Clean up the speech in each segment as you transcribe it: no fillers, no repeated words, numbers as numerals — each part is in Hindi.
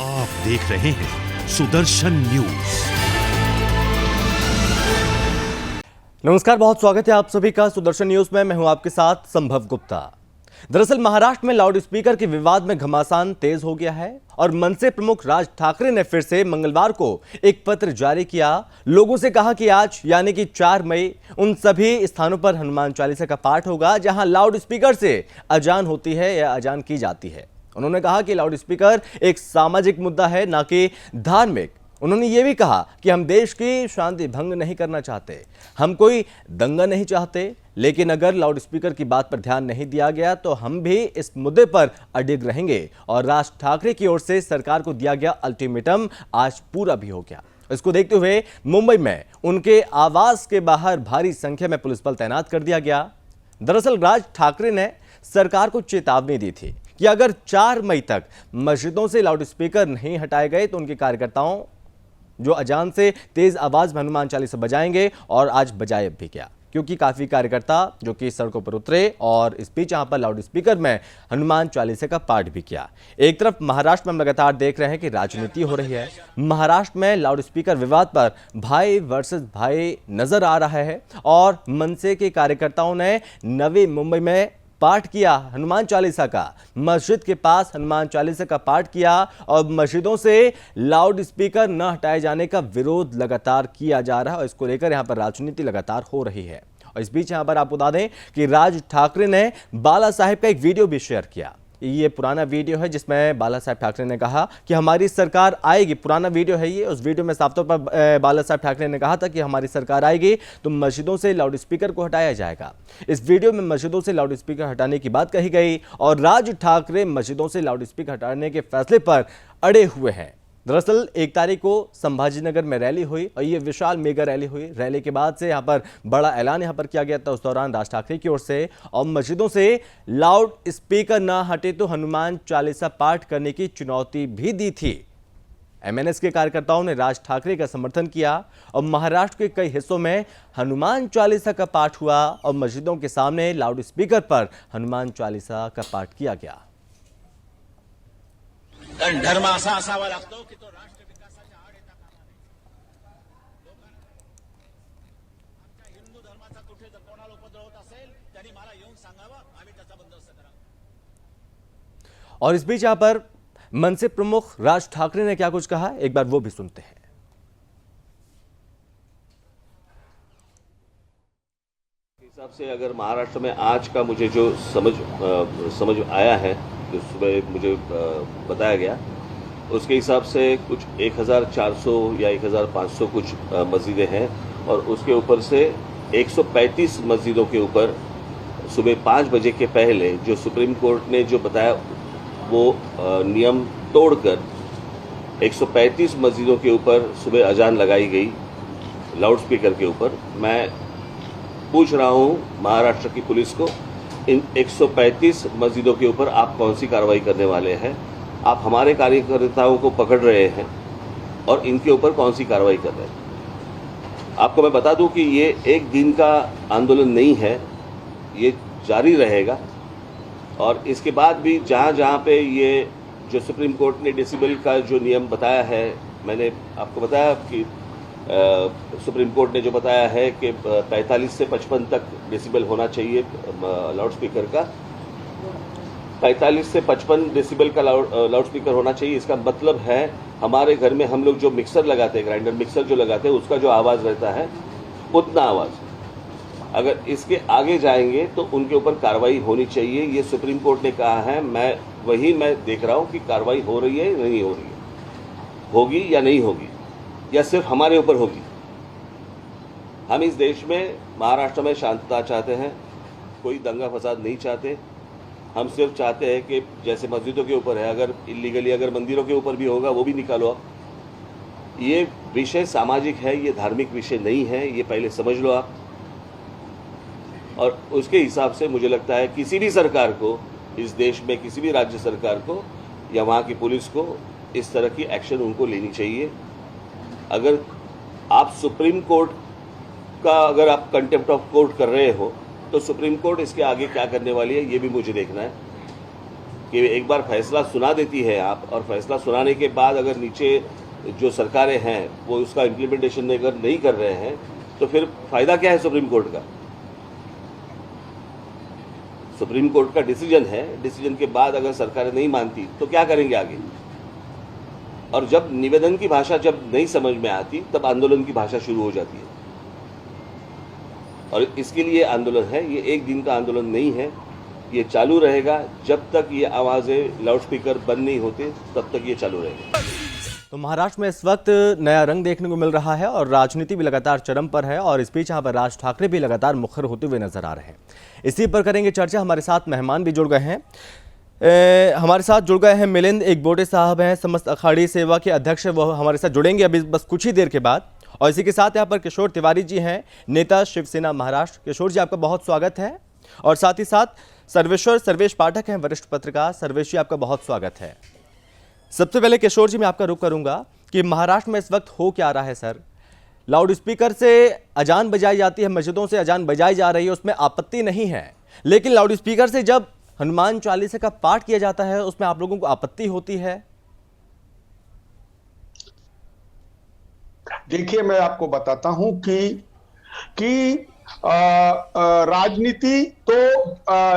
आप देख रहे हैं सुदर्शन न्यूज। नमस्कार, बहुत स्वागत है आप सभी का सुदर्शन न्यूज में। मैं हूं आपके साथ संभव गुप्ता। दरअसल महाराष्ट्र में लाउड स्पीकर के विवाद में घमासान तेज हो गया है और मनसे प्रमुख राज ठाकरे ने फिर से मंगलवार को एक पत्र जारी किया। लोगों से कहा कि आज यानी कि 4 मई उन सभी स्थानों पर हनुमान चालीसा का पाठ होगा जहां लाउड स्पीकर से अजान होती है या अजान की जाती है। उन्होंने कहा कि लाउड स्पीकर एक सामाजिक मुद्दा है, ना कि धार्मिक। उन्होंने ये भी कहा कि हम देश की शांति भंग नहीं करना चाहते, हम कोई दंगा नहीं चाहते, लेकिन अगर लाउड स्पीकर की बात पर ध्यान नहीं दिया गया तो हम भी इस मुद्दे पर अडिग रहेंगे। और राज ठाकरे की ओर से सरकार को दिया गया अल्टीमेटम आज पूरा भी हो गया। इसको देखते हुए मुंबई में उनके आवास के बाहर भारी संख्या में पुलिस बल तैनात कर दिया गया। दरअसल राज ठाकरे ने सरकार को चेतावनी दी थी कि अगर 4 मई तक मस्जिदों से लाउड स्पीकर नहीं हटाए गए तो उनके कार्यकर्ताओं जो अजान से तेज आवाज में हनुमान चालीसा बजाएंगे। और आज बजाए भी क्या, क्योंकि काफी कार्यकर्ता जो कि सड़कों पर उतरे और इस बीच यहां पर लाउड स्पीकर में हनुमान चालीसा का पाठ भी किया। एक तरफ महाराष्ट्र में हम लगातार देख रहे हैं कि राजनीति हो रही है। महाराष्ट्र में लाउड स्पीकर विवाद पर भाई वर्सेस भाई नजर आ रहा है और मनसे के कार्यकर्ताओं ने नवी मुंबई में पाठ किया हनुमान चालीसा का, मस्जिद के पास हनुमान चालीसा का पाठ किया और मस्जिदों से लाउड स्पीकर न हटाए जाने का विरोध लगातार किया जा रहा है और इसको लेकर यहां पर राजनीति लगातार हो रही है। और इस बीच यहां पर आपको बता दें कि राज ठाकरे ने बाला साहेब का एक वीडियो भी शेयर किया। ये पुराना वीडियो है जिसमें बाला साहेब ठाकरे ने कहा कि हमारी सरकार आएगी। पुराना वीडियो है ये। उस वीडियो में साफ तौर पर बाला साहेब ठाकरे ने कहा था कि हमारी सरकार आएगी तो मस्जिदों से लाउड स्पीकर को हटाया जाएगा। इस वीडियो में मस्जिदों से लाउड स्पीकर हटाने की बात कही गई और राज ठाकरे मस्जिदों से लाउड स्पीकर हटाने के फैसले पर अड़े हुए हैं। दरअसल 1 तारीख को संभाजीनगर में रैली हुई और ये विशाल मेगा रैली हुई। रैली के बाद से यहाँ पर बड़ा ऐलान यहाँ पर किया गया था उस दौरान राज ठाकरे की ओर से, और मस्जिदों से लाउड स्पीकर ना हटे तो हनुमान चालीसा पाठ करने की चुनौती भी दी थी। एमएनएस के कार्यकर्ताओं ने राज ठाकरे का समर्थन किया और महाराष्ट्र के कई हिस्सों में हनुमान चालीसा का पाठ हुआ और मस्जिदों के सामने लाउड स्पीकर पर हनुमान चालीसा का पाठ किया गया। धर्म असा असावा लागतो की तो राष्ट्र विकासाच्या आड येता कामा नये। लोकांना आमच्या हिंदू धर्माचा कुठे जर कोणाला उपद्रव होत असेल त्यांनी मला येऊन सांगावं, आम्ही त्याचा बंदोबस्त करावा। और इस बीच यहां पर मनसे प्रमुख राज ठाकरे ने क्या कुछ कहा, एक बार वो भी सुनते हैं। हिसाब से अगर महाराष्ट्र में आज का मुझे जो समझ आया है, जो सुबह मुझे बताया गया, उसके हिसाब से कुछ 1400 या 1500 कुछ मस्जिदें हैं और उसके ऊपर से 135 मस्जिदों के ऊपर सुबह 5 बजे के पहले जो सुप्रीम कोर्ट ने जो बताया वो नियम तोड़कर 135 मस्जिदों के ऊपर सुबह अजान लगाई गई लाउड स्पीकर के ऊपर। मैं पूछ रहा हूँ महाराष्ट्र की पुलिस को, इन 135 मस्जिदों के ऊपर आप कौन सी कार्रवाई करने वाले हैं? आप हमारे कार्यकर्ताओं को पकड़ रहे हैं और इनके ऊपर कौन सी कार्रवाई कर रहे हैं? आपको मैं बता दूं कि ये एक दिन का आंदोलन नहीं है, ये जारी रहेगा और इसके बाद भी जहां जहां पे ये जो सुप्रीम कोर्ट ने डेसिबल का जो नियम बताया है, मैंने आपको बताया कि सुप्रीम कोर्ट ने जो बताया है कि 45 से 55 तक डेसिबल होना चाहिए लाउड स्पीकर का, 45 से 55 डेसिबल का लाउड स्पीकर होना चाहिए। इसका मतलब है हमारे घर में हम लोग जो मिक्सर लगाते हैं, ग्राइंडर मिक्सर जो लगाते हैं, उसका जो आवाज़ रहता है उतना आवाज़। अगर इसके आगे जाएंगे तो उनके ऊपर कार्रवाई होनी चाहिए, ये सुप्रीम कोर्ट ने कहा है। मैं देख रहा हूँ कि कार्रवाई हो रही है नहीं हो रही है, होगी या नहीं होगी, या सिर्फ हमारे ऊपर होगी। हम इस देश में महाराष्ट्र में शांतता चाहते हैं, कोई दंगा फसाद नहीं चाहते। हम सिर्फ चाहते हैं कि जैसे मस्जिदों के ऊपर है, अगर इलीगली अगर मंदिरों के ऊपर भी होगा वो भी निकालो आप। ये विषय सामाजिक है, ये धार्मिक विषय नहीं है, ये पहले समझ लो आप। और उसके हिसाब से मुझे लगता है किसी भी सरकार को इस देश में, किसी भी राज्य सरकार को या वहाँ की पुलिस को इस तरह की एक्शन उनको लेनी चाहिए। अगर आप सुप्रीम कोर्ट का अगर आप कंटेम्प्ट ऑफ कोर्ट कर रहे हो तो सुप्रीम कोर्ट इसके आगे क्या करने वाली है ये भी मुझे देखना है। कि एक बार फैसला सुना देती है आप, और फैसला सुनाने के बाद अगर नीचे जो सरकारें हैं वो उसका इम्प्लीमेंटेशन अगर नहीं कर रहे हैं तो फिर फायदा क्या है सुप्रीम कोर्ट का? सुप्रीम कोर्ट का डिसीजन है, डिसीजन के बाद अगर सरकारें नहीं मानती तो क्या करेंगे आगे? और जब निवेदन की भाषा जब नहीं समझ में आती तब आंदोलन की भाषा शुरू हो जाती है, और इसके लिए आंदोलन है। ये एक दिन का आंदोलन नहीं है, ये चालू रहेगा जब तक ये आवाजें लाउडस्पीकर बंद नहीं होते, तब तक ये चालू रहेगा। तो महाराष्ट्र में इस वक्त नया रंग देखने को मिल रहा है और राजनीति भी लगातार चरम पर है, और इस बीच यहाँ पर राज ठाकरे भी लगातार मुखर होते हुए नजर आ रहे हैं। इसी पर करेंगे चर्चा। हमारे साथ मेहमान भी जुड़ गए हैं। हमारे साथ जुड़ गए हैं मिलिंद एकबोटे साहब हैं, समस्त अखाड़ी सेवा के अध्यक्ष, वो हमारे साथ जुड़ेंगे अभी बस कुछ ही देर के बाद। और इसी के साथ यहाँ पर किशोर तिवारी जी हैं, नेता शिवसेना महाराष्ट्र। किशोर जी, आपका बहुत स्वागत है। और साथ ही साथ सर्वेश पाठक हैं, वरिष्ठ पत्रकार। सर्वेश जी, आपका बहुत स्वागत है। सबसे पहले किशोर जी, मैं आपका रुख करूंगा कि महाराष्ट्र में इस वक्त हो क्या रहा है सर? लाउड स्पीकर से अजान बजाई जाती है, मस्जिदों से अजान बजाई जा रही है, उसमें आपत्ति नहीं है, लेकिन लाउड स्पीकर से जब हनुमान चालीसा का पाठ किया जाता है उसमें आप लोगों को आपत्ति होती है? देखिए, मैं आपको बताता हूं कि राजनीति तो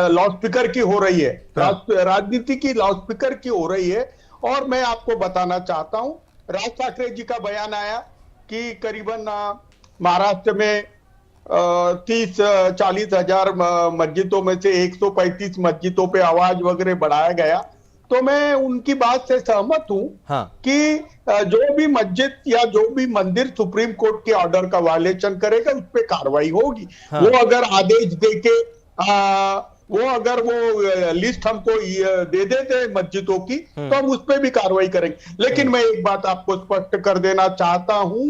लाउडस्पीकर की हो रही है, राजनीति की लाउडस्पीकर की हो रही है। और मैं आपको बताना चाहता हूं, राज ठाकरे जी का बयान आया कि करीबन महाराष्ट्र में 30-40 हजार मस्जिदों में से 135 मस्जिदों पे आवाज वगैरह बढ़ाया गया। तो मैं उनकी बात से सहमत हूं कि जो भी मस्जिद या जो भी मंदिर सुप्रीम कोर्ट के ऑर्डर का वायलेशन करेगा उस पर कार्रवाई होगी। वो अगर आदेश देके वो अगर वो लिस्ट हमको दे देते मस्जिदों की तो हम उस पर भी कार्रवाई करेंगे। लेकिन मैं एक बात आपको स्पष्ट कर देना चाहता हूं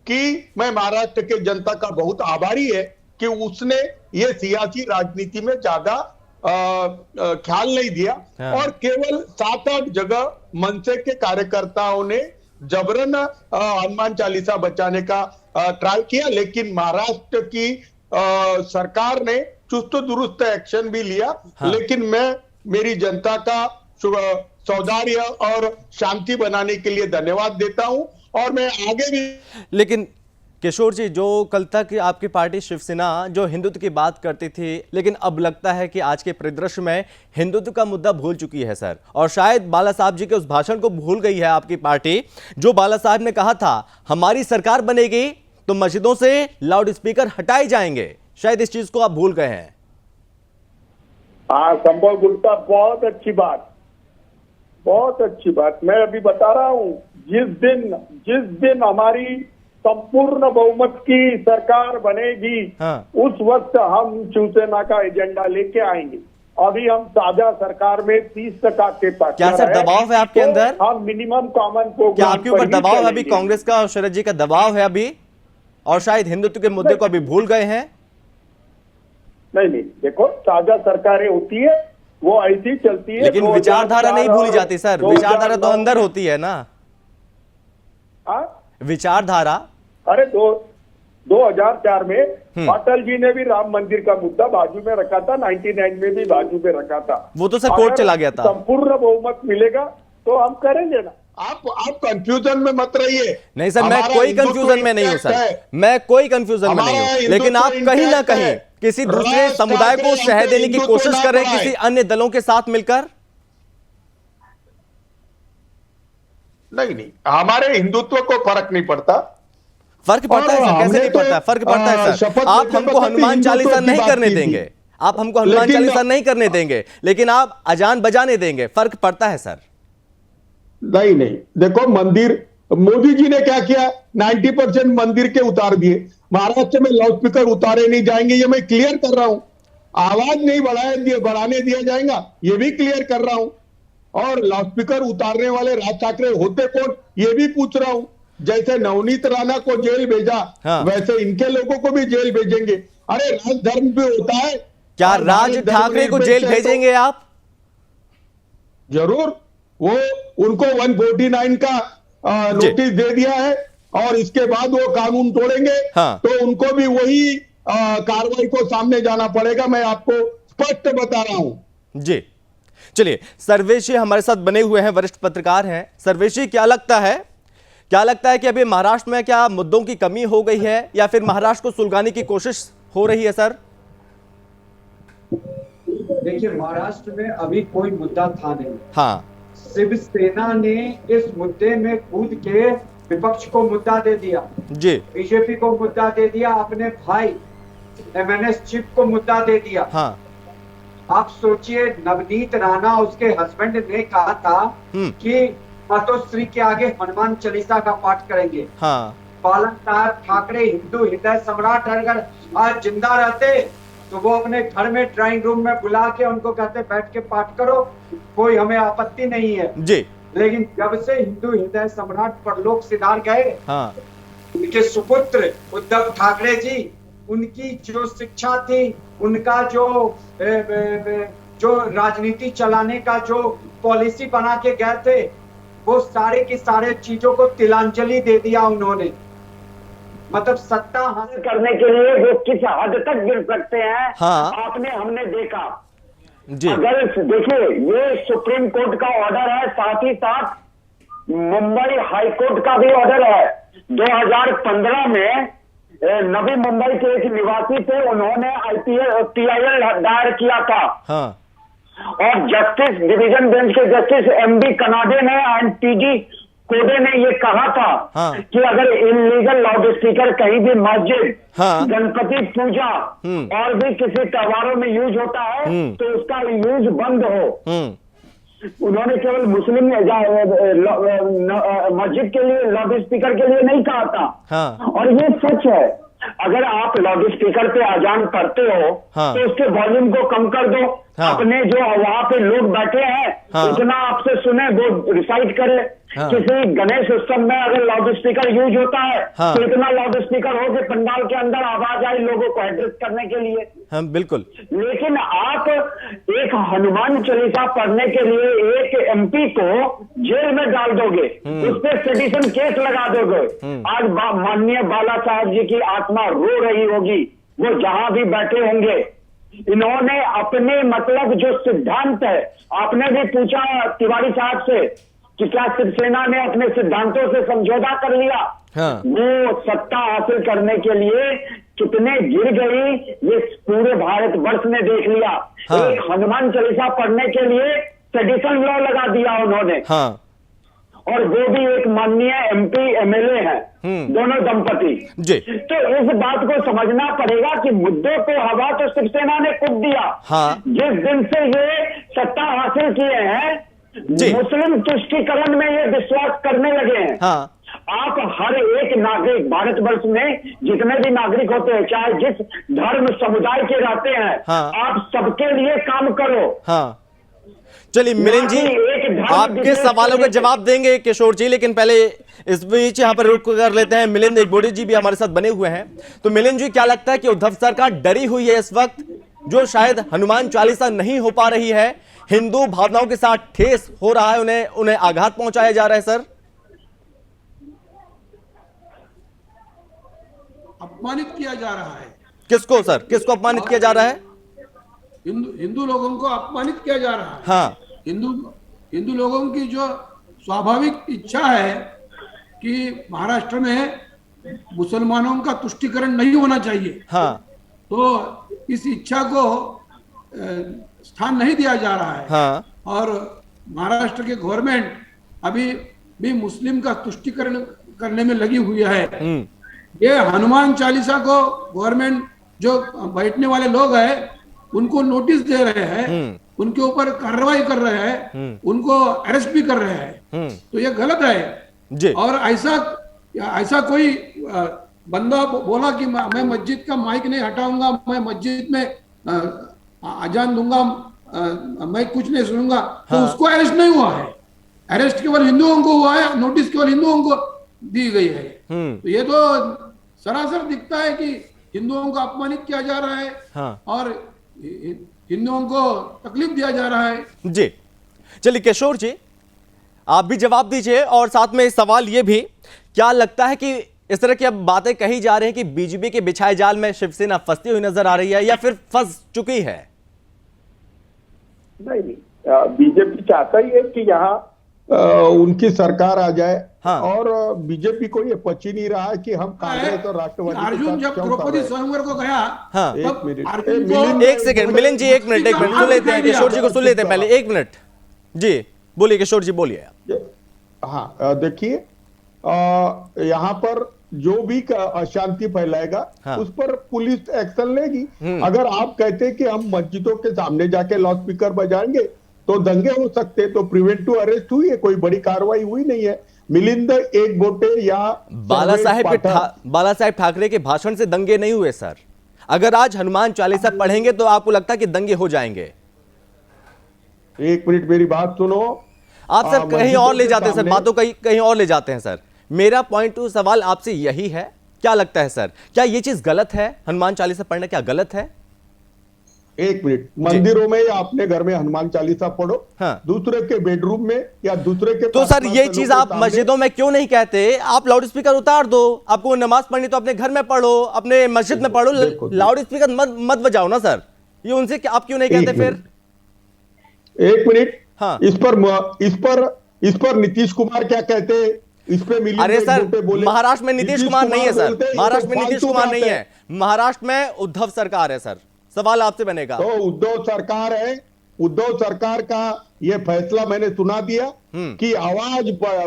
कि मैं महाराष्ट्र के जनता का बहुत आभारी है कि उसने ये सियासी राजनीति में ज्यादा ख्याल नहीं दिया, और केवल 7-8 जगह मनसे के कार्यकर्ताओं ने जबरन हनुमान चालीसा बचाने का ट्राई किया। लेकिन महाराष्ट्र की सरकार ने चुस्त दुरुस्त एक्शन भी लिया। लेकिन मैं मेरी जनता का सौहार्द और शांति बनाने के लिए धन्यवाद देता हूं, और मैं आगे भी। लेकिन किशोर जी, जो कल तक आपकी पार्टी शिवसेना जो हिंदुत्व की बात करती थी, लेकिन अब लगता है कि आज के परिदृश्य में हिंदुत्व का मुद्दा भूल चुकी है सर, और शायद बाला साहब जी के उस भाषण को भूल गई है आपकी पार्टी, जो बाला साहब ने कहा था हमारी सरकार बनेगी तो मस्जिदों से लाउड स्पीकर हटाए जाएंगे। शायद इस चीज को आप भूल गए हैं। हाँ, संभव गुप्ता, बहुत अच्छी बात, बहुत अच्छी बात। मैं अभी बता रहा हूं, जिस दिन हमारी संपूर्ण बहुमत की सरकार बनेगी, उस वक्त हम शिवसेना का एजेंडा लेके आएंगे। अभी हम साझा सरकार में 30% के पास। क्या सर दबाव है आपके अंदर? हम मिनिमम कॉमन को, क्या आपके ऊपर दबाव है अभी? कांग्रेस का और शरद जी का दबाव है अभी, और शायद हिंदुत्व के मुद्दे को अभी भूल गए हैं? नहीं, देखो, साझा सरकारें होती है वो ऐसी चलती है, लेकिन विचारधारा नहीं भूली जाती सर। विचारधारा तो अंदर होती है ना। विचारधारा, अरे 2004 में अटल जी ने भी राम मंदिर का मुद्दा बाजू में रखा था, 99 में भी बाजू में रखा था। वो तो सर कोर्ट चला गया था। संपूर्ण बहुमत मिलेगा तो हम करेंगे ना। आप कंफ्यूजन में मत रहिए। नहीं सर, मैं कोई कंफ्यूजन में नहीं हूं सर, मैं कोई कंफ्यूजन में नहीं हूं, लेकिन आप कहीं ना कहीं किसी दूसरे समुदाय को शह देने की कोशिश कर रहे हैं किसी अन्य दलों के साथ मिलकर। नहीं, हमारे हिंदुत्व को फर्क नहीं पड़ता। फर्क पड़ता है सर, कैसे नहीं पड़ता? फर्क पड़ता है सर। आप हमको हनुमान चालीसा नहीं करने देंगे, आप हमको हनुमान चालीसा नहीं करने देंगे, लेकिन आप अजान बजाने देंगे। फर्क पड़ता है सर। नहीं, देखो, मंदिर, मोदी जी ने क्या किया, 90% मंदिर के उतार दिए। महाराष्ट्र में लाउड स्पीकर उतारे नहीं जाएंगे, ये मैं क्लियर कर रहा हूं। आवाज नहीं बढ़ाने दिया जाएगा, ये भी क्लियर कर रहा हूं। और लाउड स्पीकर उतारने वाले राज ठाकरे होते कौन, ये भी पूछ रहा हूं। जैसे नवनीत राणा को जेल भेजा, वैसे इनके लोगों को भी जेल भेजेंगे। अरे राजधर्म भी होता है। क्या राज ठाकरे को जेल भेजेंगे आप? जरूर। वो उनको 149 का नोटिस दे दिया है, और इसके बाद वो कानून तोड़ेंगे तो उनको भी वही कार्रवाई को सामने जाना पड़ेगा। मैं आपको स्पष्ट बता रहा हूं जी। चलिए, सर्वेश जी हमारे साथ बने हुए हैं, वरिष्ठ पत्रकार हैं। सर्वेश जी, क्या लगता है कि अभी महाराष्ट्र में क्या मुद्दों की कमी हो गई है या फिर महाराष्ट्र को सुलगाने की कोशिश हो रही है सर? देखिए, महाराष्ट्र में अभी कोई मुद्दा था नहीं। हाँ, शिवसेना ने इस मुद्दे में कूद के विपक्ष को मुद्दा दे दिया जी, बीजेपी को मुद्दा दे दिया, अपने भाई एमएनएस चीफ को मुद्दा दे दिया। हाँ, आप सोचिए, नवनीत राणा उसके हस्बैंड ने कहा था कि मातोश्री के आगे हनुमान चालीसा का पाठ करेंगे। हाँ, बाला साहब ठाकरे हिंदू हृदय सम्राट अगर आज जिंदा रहते तो वो अपने घर में ड्राइंग रूम में बुला के उनको कहते बैठ के पाठ करो, कोई हमें आपत्ति नहीं है जी। लेकिन जब से हिंदू हृदय सम्राट परलोक सिधार गए, हाँ, उनके सुपुत्र उद्धव ठाकरे जी, उनकी जो शिक्षा थी, उनका जो राजनीति चलाने का जो पॉलिसी बना के गए थे, वो सारे की सारे चीजों को तिलांजलि दे दिया उन्होंने। मतलब सत्ता हासिल करने के लिए वो किस हद तक गिर सकते हैं, हाँ, हमने देखा जी। अगर देखिए, ये सुप्रीम कोर्ट का ऑर्डर है, साथ ही साथ मुंबई हाई कोर्ट का भी ऑर्डर है। 2015 में नवी मुंबई के एक निवासी थे, उन्होंने PIL दायर किया था। हाँ, और जस्टिस डिवीजन बेंच के जस्टिस MB कनाडे ने एंड TG कोडे ने ये कहा था कि अगर इलीगल लाउड स्पीकर कहीं भी मस्जिद, गणपति पूजा और भी किसी त्योहारों में यूज होता है तो उसका यूज बंद हो। उन्होंने केवल मुस्लिम मस्जिद के लिए लाउड स्पीकर के लिए नहीं कहा था। और ये सच है, अगर आप लाउड स्पीकर पे अजान पढ़ते हो तो उसके वॉल्यूम को कम कर दो। अपने जो वहां पे लोग बैठे हैं उतना आपसे सुने, वो रिसाइट करे। किसी गणेश उत्सव में अगर लाउड स्पीकर यूज होता है तो इतना लाउड स्पीकर हो कि पंडाल के अंदर आवाज आए लोगों को एड्रेस करने के लिए। बिल्कुल। लेकिन आप एक हनुमान चालीसा पढ़ने के लिए एक MP को जेल में डाल दोगे, उस पर सेडिशन केस लगा दोगे। आज माननीय बाला साहब जी की आत्मा रो रही होगी, वो जहां भी बैठे होंगे। इन्होंने अपने मतलब जो सिद्धांत है, आपने भी पूछा तिवारी साहब से कि क्या शिवसेना ने अपने सिद्धांतों से समझौता कर लिया। वो सत्ता हासिल करने के लिए कितने गिर गई ये पूरे भारत वर्ष ने देख लिया। एक हनुमान चालीसा पढ़ने के लिए सेडिशन लॉ लगा दिया उन्होंने। और वो भी एक माननीय MP MLA है, दोनों दंपति जी। तो इस बात को समझना पड़ेगा कि मुद्दों को हवा तो शिवसेना ने कुछ दिया। जिस दिन से ये सत्ता हासिल किए हैं, मुस्लिम तुष्टीकरण में ये विश्वास करने लगे हैं। आप हर एक नागरिक भारतवर्ष में जितने भी नागरिक होते हैं, चाहे जिस धर्म समुदाय के रहते हैं, आप सबके लिए काम करो। चलिए मिलिंद जी, आपके सवालों का जवाब देंगे किशोर जी, लेकिन पहले इस बीच यहाँ पर रुक कर लेते हैं। मिलिंद एकबोड़े जी भी हमारे साथ बने हुए हैं। तो मिलिंद जी, क्या लगता है कि उद्धव सरकार डरी हुई है इस वक्त, जो शायद हनुमान चालीसा नहीं हो पा रही है, हिंदू भावनाओं के साथ ठेस हो रहा है, उन्हें आघात पहुंचाया जा रहा है? सर, अपमानित किया जा रहा है। किसको सर, किसको अपमानित किया जा रहा है? हिंदू लोगों को अपमानित किया जा रहा है। हिंदू लोगों की जो स्वाभाविक इच्छा है कि महाराष्ट्र में मुसलमानों का तुष्टीकरण नहीं होना चाहिए, तो इस इच्छा को स्थान नहीं दिया जा रहा है। और महाराष्ट्र के गवर्नमेंट अभी भी मुस्लिम का तुष्टीकरण करने में लगी हुई है। ये हनुमान चालीसा को गवर्नमेंट जो बैठने वाले लोग हैं उनको नोटिस दे रहे हैं, उनके ऊपर कार्रवाई कर रहे हैं, उनको अरेस्ट भी कर रहे हैं। तो ये गलत है। और ऐसा कोई बंदा बोला कि मैं मस्जिद का माइक नहीं हटाऊंगा, मैं मस्जिद में अजान दूंगा, मैं कुछ नहीं सुनूंगा, तो उसको अरेस्ट नहीं हुआ है। अरेस्ट केवल हिंदुओं को हुआ है, नोटिस केवल हिंदुओं को दी गई है। तो ये तो सरासर दिखता है कि हिंदुओं को अपमानित किया जा रहा है और हिंदुओं को तकलीफ दिया जा रहा है। जी चलिए किशोर जी, आप भी जवाब दीजिए और साथ में सवाल ये भी, क्या लगता है कि इस तरह की अब बातें कही जा रही हैं कि बीजेपी के बिछाए जाल में शिवसेना फंसती हुई नजर आ रही है या फिर फंस चुकी है? नहीं, बीजेपी चाहता ही है कि यहाँ उनकी सरकार आ जाए। हाँ। और बीजेपी को ये पच ही नहीं रहा है कि हम कांग्रेस और राष्ट्रवादी के अर्जुन साथ जब क्यों कर द्रौपदी रहे हैं। स्वयंवर को गया, हाँ। तब एक मिनट, अर्जुन ए, को मिलिंद- एक सेकंड मिलिंद जी, एक मिनट सुन लेते हैं, किशोर जी को सुन लेते हैं पहले, एक मिनट जी बोलिए, किशोर जी बोलिए। हाँ, देखिए यहाँ पर जो भी अशांति फैलाएगा हाँ। उस पर पुलिस एक्शन लेगी। अगर आप कहते हैं कि हम मस्जिदों के सामने जाके लाउड स्पीकर बजाएंगे तो दंगे हो सकते, तो प्रिवेंटिव अरेस्ट हुई है, कोई बड़ी कार्रवाई हुई नहीं है। मिलिंद एक बोटे या बाला साहेब ठाकरे के भाषण से दंगे नहीं हुए सर। अगर आज हनुमान चालीसा पढ़ेंगे तो आपको लगता है कि दंगे हो जाएंगे? एक मिनट मेरी बात सुनो। आप सर कहीं और ले जाते हैं सर, बातों कहीं और ले जाते हैं सर। मेरा पॉइंट टू सवाल आपसे यही है, क्या लगता है सर, क्या ये चीज गलत है? हनुमान चालीसा पढ़ना क्या गलत है? एक मिनट, मंदिरों में या अपने घर में हनुमान चालीसा पढ़ो। हाँ। दूसरे के बेडरूम में या दूसरे के तो सर ये चीज आप मस्जिदों में क्यों नहीं कहते? आप लाउड स्पीकर उतार दो, आपको नमाज पढ़नी तो अपने घर में पढ़ो, अपने मस्जिद में पढ़ो, लाउड स्पीकर मत बजाओ ना सर। ये उनसे आप क्यों नहीं कहते फिर? एक मिनट। हाँ। इस पर नीतीश कुमार क्या कहते हैं? इस पे मिलिंद अरे सर, बोले। महाराष्ट्र में नीतीश कुमार नहीं है सर, बोलते हैं, महाराष्ट्र में ये तो नीतीश कुमार फालतू नहीं है, महाराष्ट्र में उद्धव सरकार है सर। सवाल आपसे बनेगा। तो उद्धव सरकार है, उद्धव सरकार का ये फैसला मैंने सुना दिया कि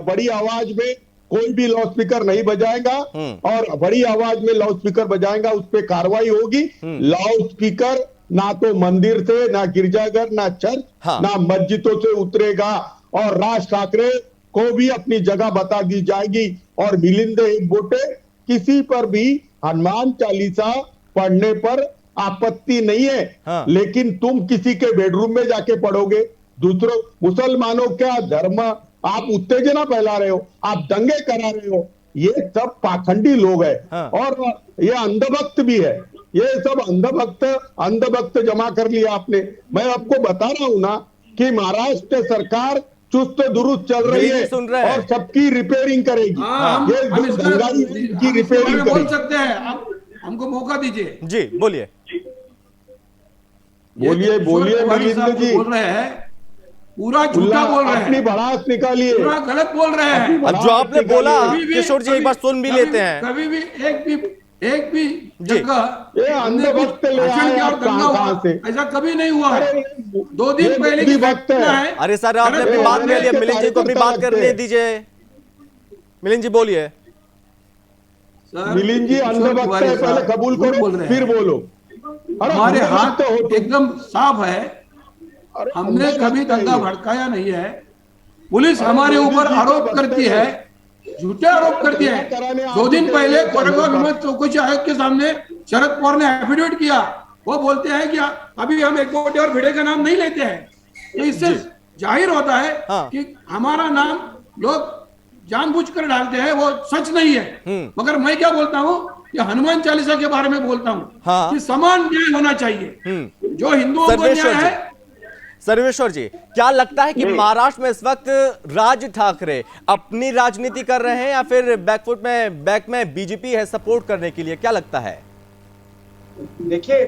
बड़ी आवाज में कोई भी लाउड स्पीकर नहीं बजाएगा, और बड़ी आवाज में लाउड स्पीकर बजाएगा उस पर कार्रवाई होगी। लाउड स्पीकर ना तो मंदिर से, ना गिरजाघर, ना चर्च, ना मस्जिदों से उतरेगा, और राज ठाकरे को भी अपनी जगह बता दी जाएगी। और मिलिंद एक बोटे, किसी पर भी हनुमान चालीसा पढ़ने पर आपत्ति नहीं है। हाँ। लेकिन तुम किसी के बेडरूम में जाके पढ़ोगे, दूसरों मुसलमानों का धर्म आप उत्तेजना फैला रहे हो, आप दंगे करा रहे हो, ये सब पाखंडी लोग हैं। हाँ। और ये अंधभक्त भी है, ये सब अंधभक्त जमा कर लिया आपने। मैं आपको बता रहा हूं ना कि महाराष्ट्र सरकार चुस्त दुरुस्त चल रही है सुन रहे हैं। और सबकी रिपेयरिंग करेगी। हम ये दंगाई की रिपेयरिंग बोल करेगी। सकते हैं, आप हमको मौका दीजिए। जी बोलिए बोलिए मिलिंद जी। बोल रहे हैं, पूरा झूठा बोल रहे अपनी हैं, भड़ास निकालिए, पूरा गलत बोल रहे हैं। अब जो आपने बोला कभी भी- किशोर जी एक बार सुन भी लेते हैं। कभी भी एक भी जगह ये अंधभक्त ले भाषण आए किया और आप दंगा कहां हुआ, से? ऐसा कभी नहीं हुआ है। अरे 2 दिन ये पहले की वक्त है। घटना है। अरे सर आपने अपनी बात कर लिया, मिलिंद जी को अपनी बात करने दीजिए। मिलिंद जी बोलिए। सर, मिलिंद जी किशोर अंधभक्त तिवारी है, पहले साहब कबूल झूठ करो बोल रहे फिर हैं। बोलो। अरे हमारे अंधभक्त हाथ हो तुम। एकदम साफ है, अरे हमने अंधभक्त कभी दंगा है ये। भड़काया नहीं है। पुलिस हमारे ऊपर आरोप करती है, झूठे आरोप करती है। 2 दिन पहले कोरेगांव विमान चौकसी आयोग के सामने शरद पवार ने एफिडेविट किया, वो बोलते हैं कि अभी हम एक बोटे और भिड़े का नाम नहीं लेते हैं। तो इससे जाहिर होता है कि हमारा नाम लोग जानबूझकर डालते हैं, वो सच नहीं है। मगर मैं क्या बोलता हूँ कि हनुमान चालीसा के बारे में बोलता हूँ कि समान न्याय होना चाहिए। जो हिंदुओं को न्याय है। सर्वेश्वर जी, क्या लगता है कि महाराष्ट्र में इस वक्त राज ठाकरे अपनी राजनीति कर रहे हैं या फिर बैक में बीजेपी है सपोर्ट करने के लिए? क्या लगता है? देखिए,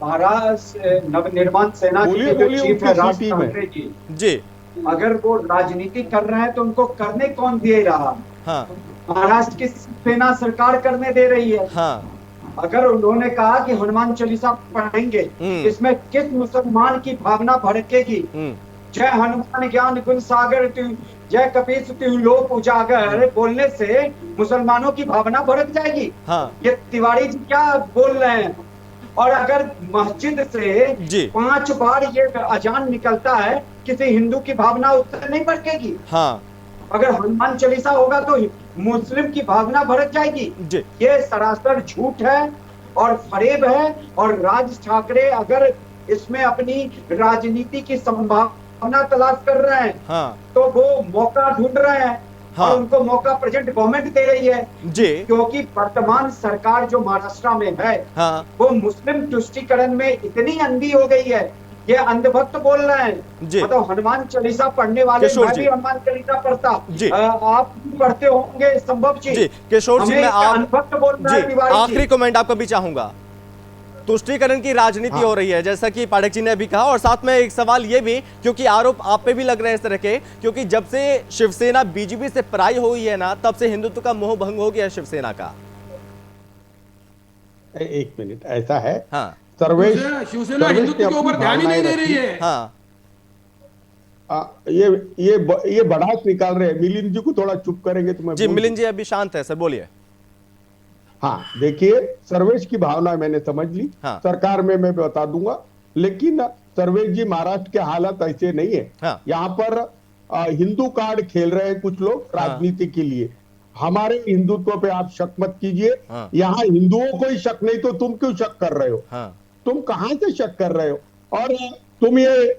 महाराष्ट्र नवनिर्माण सेना के जो चीफ है राज ठाकरे जी, अगर वो राजनीति कर रहे हैं तो उनको करने कौन दे रहा? हाँ। महाराष्ट्र की सेना सरकार करने दे रही है। हाँ। अगर उन्होंने कहा कि हनुमान चालीसा पढ़ेंगे, इसमें किस मुसलमान की भावना भड़केगी? जय हनुमान ज्ञान गुण सागर जय कपीस लोक उजागर बोलने से मुसलमानों की भावना भड़क जाएगी। हाँ। ये तिवारी जी क्या बोल रहे हैं? और अगर मस्जिद से 5 बार ये अजान निकलता है, किसी हिंदू की भावना उससे नहीं भड़केगी। हाँ। अगर हनुमान चालीसा होगा तो मुस्लिम की भावना भड़क जाएगी। ये सरासर झूठ है और फरेब है। और राज ठाकरे अगर इसमें अपनी राजनीति की संभावना तलाश कर रहे हैं तो वो मौका ढूंढ रहे हैं। और उनको मौका प्रेजेंट गवर्नमेंट दे रही है क्योंकि वर्तमान सरकार जो महाराष्ट्र में है वो मुस्लिम तुष्टीकरण में इतनी अंधी हो गई है। ये अंधभक्त बोल रहे हैं। मतलब हनुमान चालीसा पढ़ने वाले, मैं भी हनुमान चालीसा पढ़ता, आप पढ़ते होंगे संभव जी। किशोर जी, मैं अंधभक्त बोल रहे हैं। आखिरी कमेंट आपका भी चाहूंगा। तुष्टीकरण की राजनीति हो रही है, जैसा कि पाठक जी ने अभी कहा। और साथ में एक सवाल ये भी, क्योंकि आरोप आप पे भी लग रहे हैं इस तरह के, क्योंकि जब से शिवसेना बीजेपी से पराई हुई है ना, तब से हिंदुत्व का मोह भंग हो गया है शिवसेना का। एक मिनट, ऐसा है। हाँ, शिवसेना हिंदुत्व के ऊपर ध्यान ही नहीं दे रही है। हाँ, ये भड़ास निकाल रहे हैं। मिलिंद जी को थोड़ा चुप करेंगे तो मैं जी। मिलिंद जी अभी शांत है सर, बोलिए। हाँ, देखिए, सर्वेश की भावना मैंने समझ ली। हाँ। सरकार में मैं बता दूंगा, लेकिन सर्वेश जी, महाराष्ट्र के हालात ऐसे नहीं है। हाँ। यहाँ पर हिंदू कार्ड खेल रहे हैं कुछ लोग राजनीति के लिए। हमारे हिंदुत्व पे आप शक मत कीजिए। हाँ। यहाँ हिंदुओं को ही शक नहीं तो तुम क्यों शक कर रहे हो? हाँ। तुम कहां से शक कर रहे हो? और तुम ये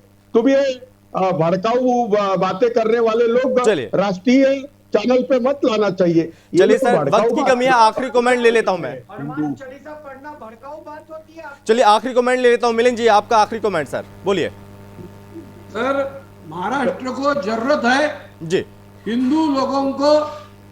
भड़काऊ बातें करने वाले लोग राष्ट्रीय चैनल पे मत लाना चाहिए। चलिए सर, वक्त की कमी है, आखिरी कमेंट ले लेता हूं मैं। हनुमान चालीसा पढ़ना भड़काऊ बात होती है। चलिए आखिरी कमेंट ले लेता हूं। मिलिंद जी, आपका आखिरी कमेंट सर, बोलिए। सर, महाराष्ट्र को जरूरत है जी हिंदू लोगों को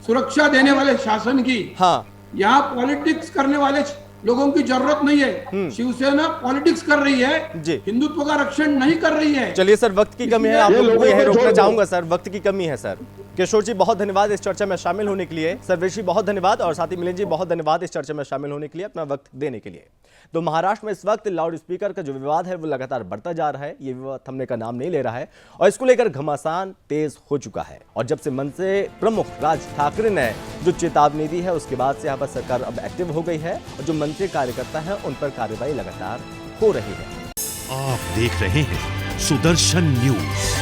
सुरक्षा देने वाले शासन की। हाँ, यहाँ पॉलिटिक्स करने वाले लोगों की जरूरत नहीं है। शिवसेना पॉलिटिक्स कर रही है जी, हिंदुत्व का रक्षण नहीं कर रही है। चलिए सर, वक्त की कमी है, आप लोगों को यह रोकना चाहूंगा सर, वक्त की कमी है सर। किशोर जी बहुत धन्यवाद इस चर्चा में शामिल होने के लिए। सर्वेश जी बहुत धन्यवाद, और साथ ही मिलिंद जी बहुत धन्यवाद इस चर्चा में शामिल होने के लिए, अपना वक्त देने के लिए। तो महाराष्ट्र में इस वक्त लाउड स्पीकर का जो विवाद है वो लगातार बढ़ता जा रहा है। ये विवाद थमने का नाम नहीं ले रहा है और इसको लेकर घमासान तेज हो चुका है। और जब से मनसे प्रमुख राज ठाकरे ने जो चेतावनी दी है, उसके बाद से यहाँ पर सरकार अब एक्टिव हो गई है और जो मनसे कार्यकर्ता है उन पर कार्रवाई लगातार हो रही है। आप देख रहे हैं सुदर्शन न्यूज।